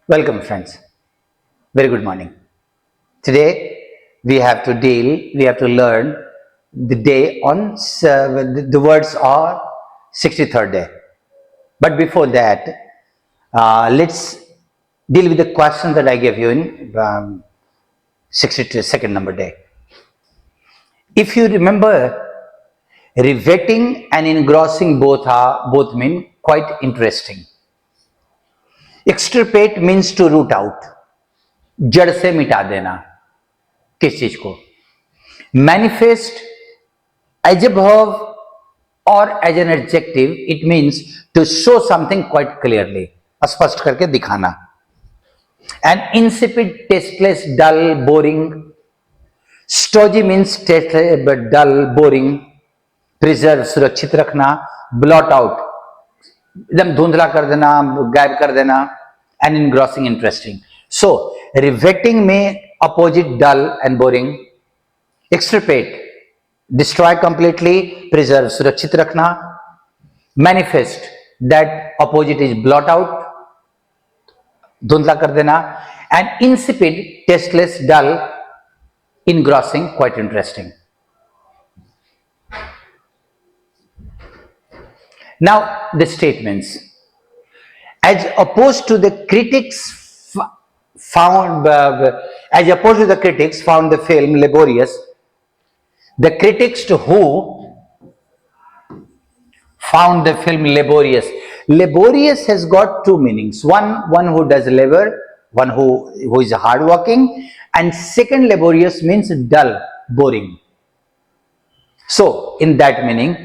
Welcome, friends. Very good morning. Today we have to learn the day on the words are 63rd day. But before that, let's deal with the question that I gave you in 62nd number day. If you remember, riveting and engrossing both mean quite interesting. Extirpate means to root out, जड़ से मिटा देना किस चीज को. Manifest as a verb or as an adjective, it means to show something quite clearly, स्पष्ट करके दिखाना. And insipid, tasteless, dull, boring. Stodgy means tasteless but dull, boring. Preserve, सुरक्षित रखना. Blot out, एकदम धुंधला कर देना, गायब कर देना. And engrossing, interesting. So riveting में opposite dull and boring. Extirpate, destroy completely. Preserve, सुरक्षित रखना. Manifest, that opposite is blot out, धुंधला कर देना. And insipid, tasteless, dull, engrossing, quite interesting. Now the statements. As opposed to the critics found the film laborious. The critics who found the film laborious. Laborious has got two meanings. One who does labor, one who is hardworking, and second, laborious means dull, boring. So in that meaning,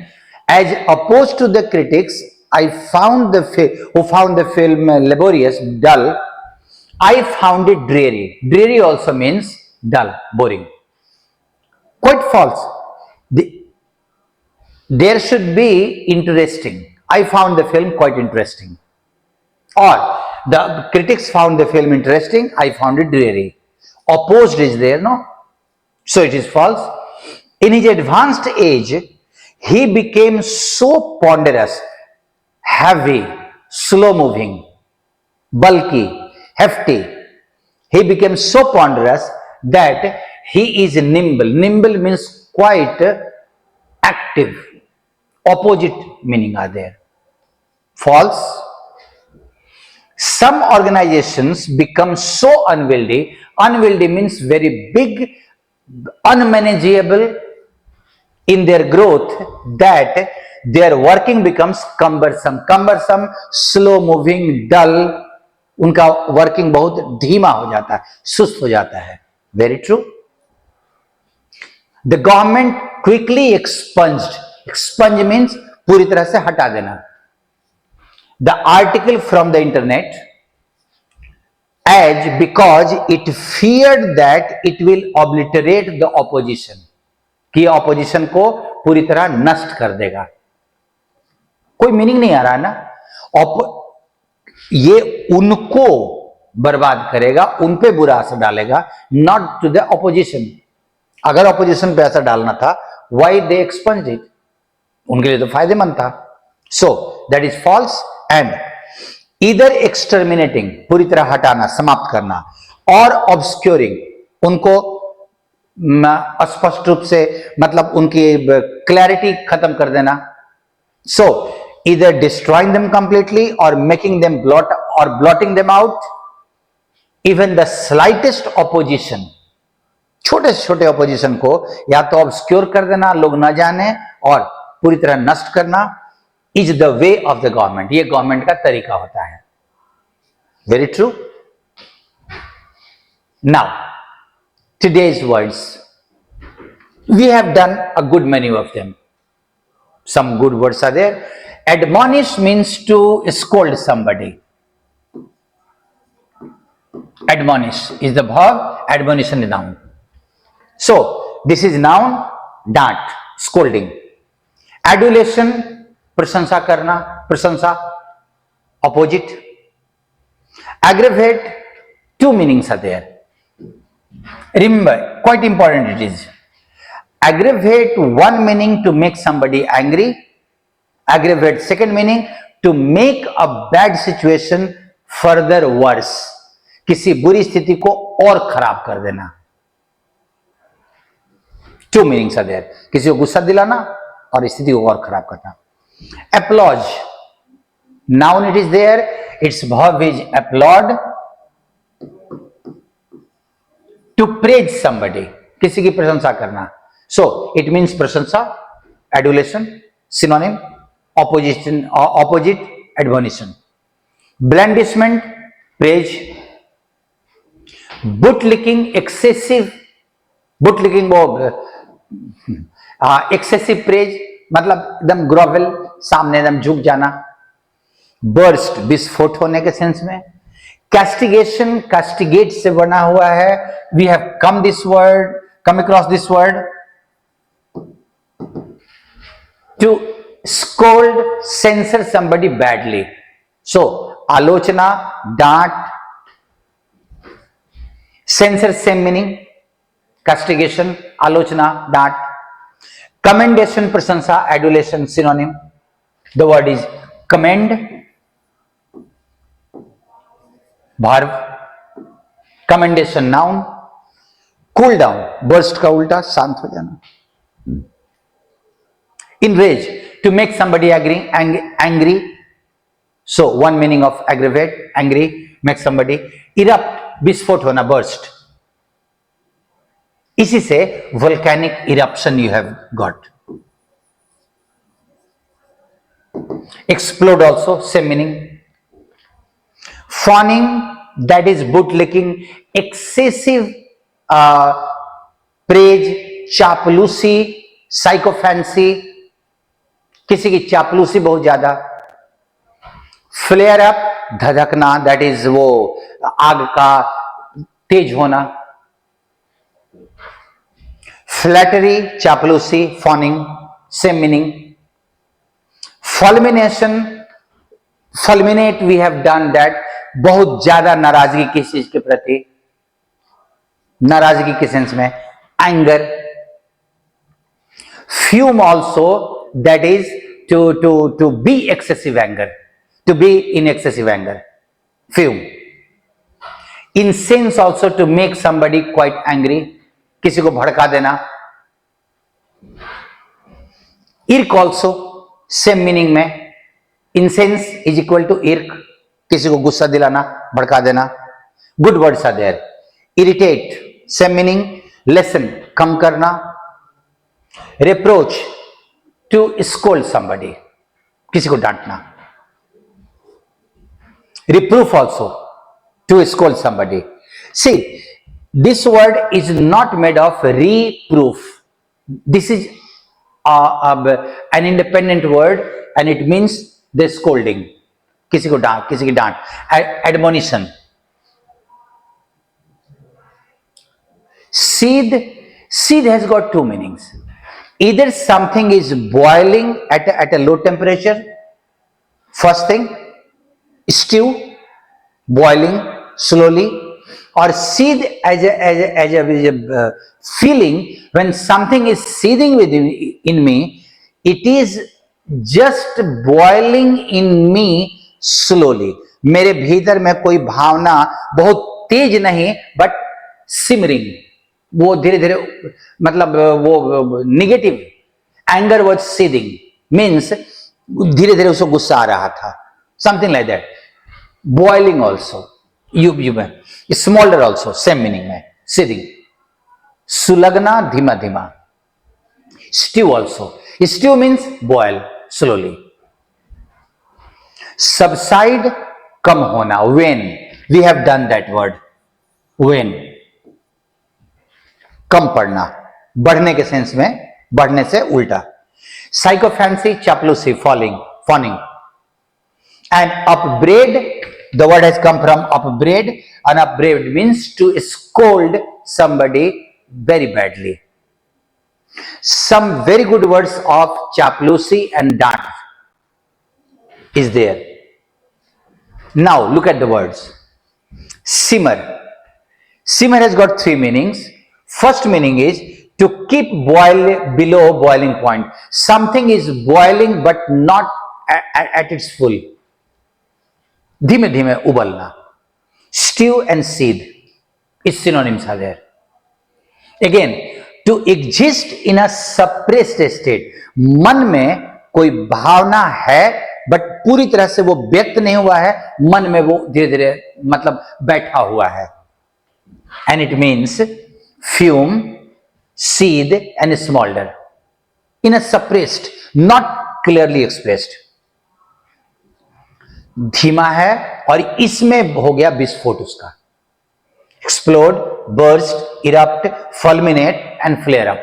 as opposed to the critics, who found the film laborious, dull, I found it dreary. Dreary also means dull, boring. Quite false. There should be interesting. I found the film quite interesting. Or the critics found the film interesting, I found it dreary. Opposed is there, no? So it is false. In his advanced age, he became so ponderous, heavy, slow moving, bulky, hefty. He became so ponderous that he is nimble. Nimble means quite active. Opposite meaning are there. False. Some organizations become so unwieldy. Unwieldy means very big, unmanageable in their growth, that their working becomes cumbersome. Cumbersome, slow moving, dull. उनका working बहुत धीमा हो जाता है, सुस्त हो जाता है. Very true. The government quickly expunged. Expunge means पूरी तरह से हटा देना. The article from the internet as because it feared that it will obliterate the opposition, कि ऑपोजिशन को पूरी तरह नष्ट कर देगा. कोई मीनिंग नहीं आ रहा है ना. ये उनको बर्बाद करेगा, उन पे बुरा असर डालेगा, नॉट टू द ऑपोजिशन. अगर ऑपोजिशन पे असर डालना था, व्हाई दे एक्सपंज्ड इट, उनके लिए तो फायदेमंद था. So that is false. And either exterminating, पूरी तरह हटाना, समाप्त करना, और ऑब्स्क्योरिंग, उनको स्पष्ट रूप से, मतलब उनकी क्लैरिटी खत्म कर देना. सो either destroying them completely or making them blotting them out. Even the slightest opposition, छोटे से छोटे ऑपोजिशन को या तो ऑब्स्क्योर कर देना, लोग न जाने, और पूरी तरह नष्ट करना, is the way of the government. ये गवर्नमेंट का तरीका होता है. Very true. Now today's words, we have done a good many of them. Some good words are there. Admonish means to scold somebody. Admonish is the verb, admonition is noun. So this is noun, डांट, scolding. Adulation, प्रशंसा करना, प्रशंसा, opposite. Aggravate, two meanings are there. Remember, quite important it is. aggravate, one meaning to make somebody angry. Aggravate, second meaning to make a bad situation further worse. किसी बुरी स्थिति को और खराब कर देना. Two meanings are there. किसी को गुस्सा दिलाना और स्थिति को और खराब करना. Applause, noun it is there, its verb is applaud. To praise somebody, किसी की प्रशंसा करना. So it means प्रशंसा, adulation, synonym, opposite, admonition. Blandishment, praise. Bootlicking, excessive, bootlicking वो excessive praise मतलब एकदम ग्रोवल, सामने एकदम झुक जाना. बर्स्ट, विस्फोट होने के सेंस में. कैस्टिगेशन, कैस्टिगेट से बना हुआ है. We have come across this word. To scold, censor somebody badly. So आलोचना, डांट. Censor same meaning. Castigation, आलोचना, डांट. Commendation, प्रशंसा, adulation, synonym. The word is commend. verb. Commendation, noun. Cool down, burst का उल्टा, शांत हो जाना. Enrage, to make somebody angry. So one meaning of aggravate, angry, make somebody. Erupt, विस्फोट होना, burst. इसी से volcanic eruption you have got. Explode also same meaning. Fawning, that is bootlicking, excessive praise, चापलूसी, साइकोफैंसी, किसी की चापलूसी बहुत ज्यादा. फ्लेयर अप, धधकना, दैट इज वो आग का तेज होना. फ्लैटरी, चापलूसी, fawning, same meaning. Fulmination, fulminate, we have done that, बहुत ज्यादा नाराजगी किसी चीज के प्रति, नाराजगी के सेंस में. Anger. Fume also, that is to be excessive anger, to be in excessive anger. Fume. Incense also, to make somebody quite angry, किसी को भड़का देना. इर्क ऑल्सो सेम मीनिंग में. Incense is equal to irk, किसी को गुस्सा दिलाना, भड़का देना. Good words are there. Irritate, same meaning. Lessen, कम करना. रिप्रोच, टू स्कोल्ड समबडी, किसी को डांटना. Reproof also, to scold somebody. See, this word is not made of reproof. This is an independent word and it means the scolding, किसी को डांट, किसी की डांट. Admonition. Seethe has got two meanings. Either something is boiling at a low temperature, first thing. Stew, boiling slowly. Or seethe as a feeling, when something is seething in me, it is just boiling in me slowly. मेरे भीतर में कोई भावना बहुत तेज नहीं, but simmering, वो धीरे धीरे, मतलब वो negative. Anger was seething, means धीरे धीरे उसको गुस्सा आ रहा था, something like that. Boiling also, यू में. स्मॉल्डर ऑल्सो सेम मीनिंग में, सीथिंग. सुलगना, धीमा धीमा. Stew also, stew means boil slowly. Subside, कम होना. Wane, we have done that word. Wane, कम पड़ना, बढ़ने के सेंस में, बढ़ने से उल्टा. साइकोफैंसी, चापलूसी, fawning. And upbraid, the word has come from upbraid, and upbraid means to scold somebody very badly. Some very good words of chaploosi and dant is there. Now look at the words. Simmer. Simmer has got three meanings. First meaning is to keep below boiling point. Something is boiling but not at its full. धीमे धीमे उबलना. Stew and seethe is synonyms are there. Again, to exist in a suppressed state. मन में कोई भावना है but पूरी तरह से वो व्यक्त नहीं हुआ है, मन में वो धीरे धीरे मतलब बैठा हुआ है. And it means fume, seethe and smolder in a suppressed, not clearly expressed. धीमा है और इसमें हो गया विस्फोट उसका. Explode, burst, erupt, fulminate and flare up.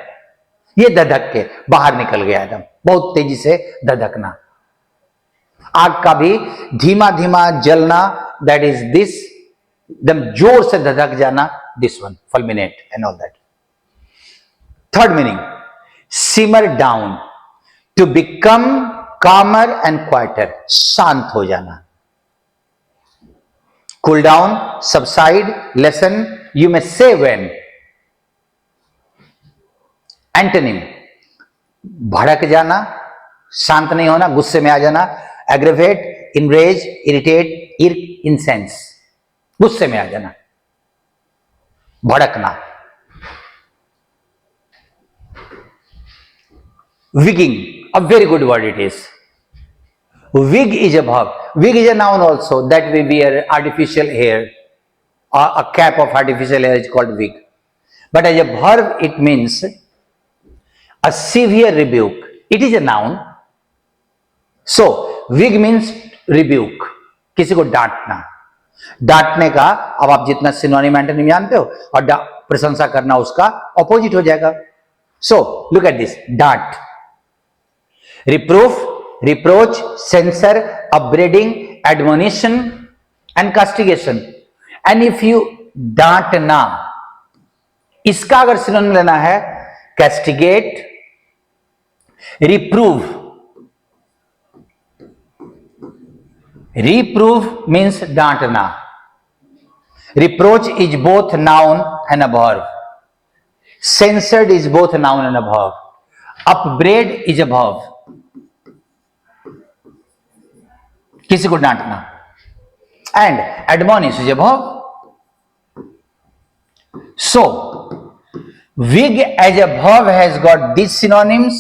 ये धधक के बाहर निकल गया एकदम, बहुत तेजी से धधकना. आग का भी धीमा धीमा जलना, दैट इज दिस, एकदम जोर से धधक जाना, this one, fulminate and all that. Third meaning, simmer down, to become calmer and quieter, शांत हो जाना. Cool down, subside, lessen, you may say when. Antonym, भड़क जाना, शांत नहीं होना, गुस्से में आ जाना. एग्रेवेट, इनरेज, इरिटेट, इंसेंस, गुस्से में आ जाना, भड़कना. Wigging, a very good word it is. Wig is a verb. Wig is a noun also, that we wear artificial hair, or a cap of artificial hair is called wig. But as a verb it means a severe rebuke. It is a noun. So wig means rebuke, किसी को डांटना. डांटने का अब आप जितना synonym antonym जानते हो, और प्रशंसा करना उसका ऑपोजिट हो जाएगा. So look at this, डांट, reproof, reproach, censure, upbraiding, admonition and castigation. And if you डांटना, इसका अगर सिनोनिम लेना है, castigate, reprove. Reprove means डांटना. Reproach is both noun and a verb. Censored is both a noun and a verb. Upbraid is a verb. किसी को डांटना. And admonish is a verb. So wig as a verb has got these synonyms,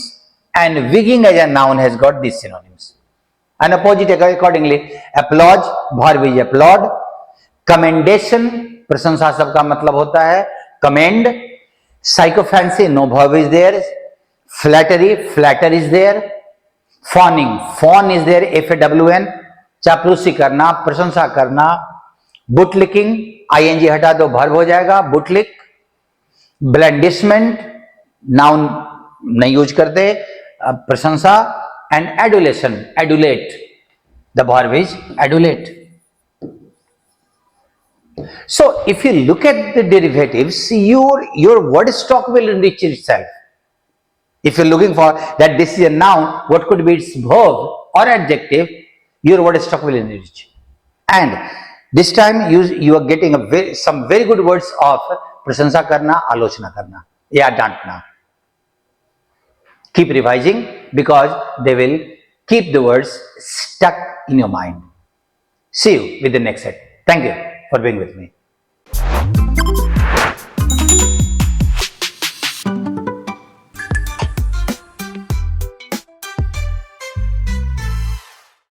and wigging as a noun has got these synonyms. And opposite accordingly. Applause, verb is applaud. Commendation, प्रशंसा सबका मतलब होता है commend. Sycophancy, no verb is there. Flattery, flatter is there. Fawning, fawn is there, FAWN. चापलूसी करना, प्रशंसा करना. बुटलिकिंग, ING हटा दो, verb हो जाएगा, बुटलिक. ब्लैंडिशमेंट, नाउन नहीं यूज करते, प्रशंसा. And adulation, adulate, the verb is adulate. So if you look at the derivatives, your word stock will enrich itself. If you're looking for that this is a noun, what could be its verb or adjective, your word stock will enrich. And this time you are getting some very good words of प्रशंसा करना, आलोचना करना या डांटना. Keep revising because they will keep the words stuck in your mind. See you with the next set. Thank you for being with me.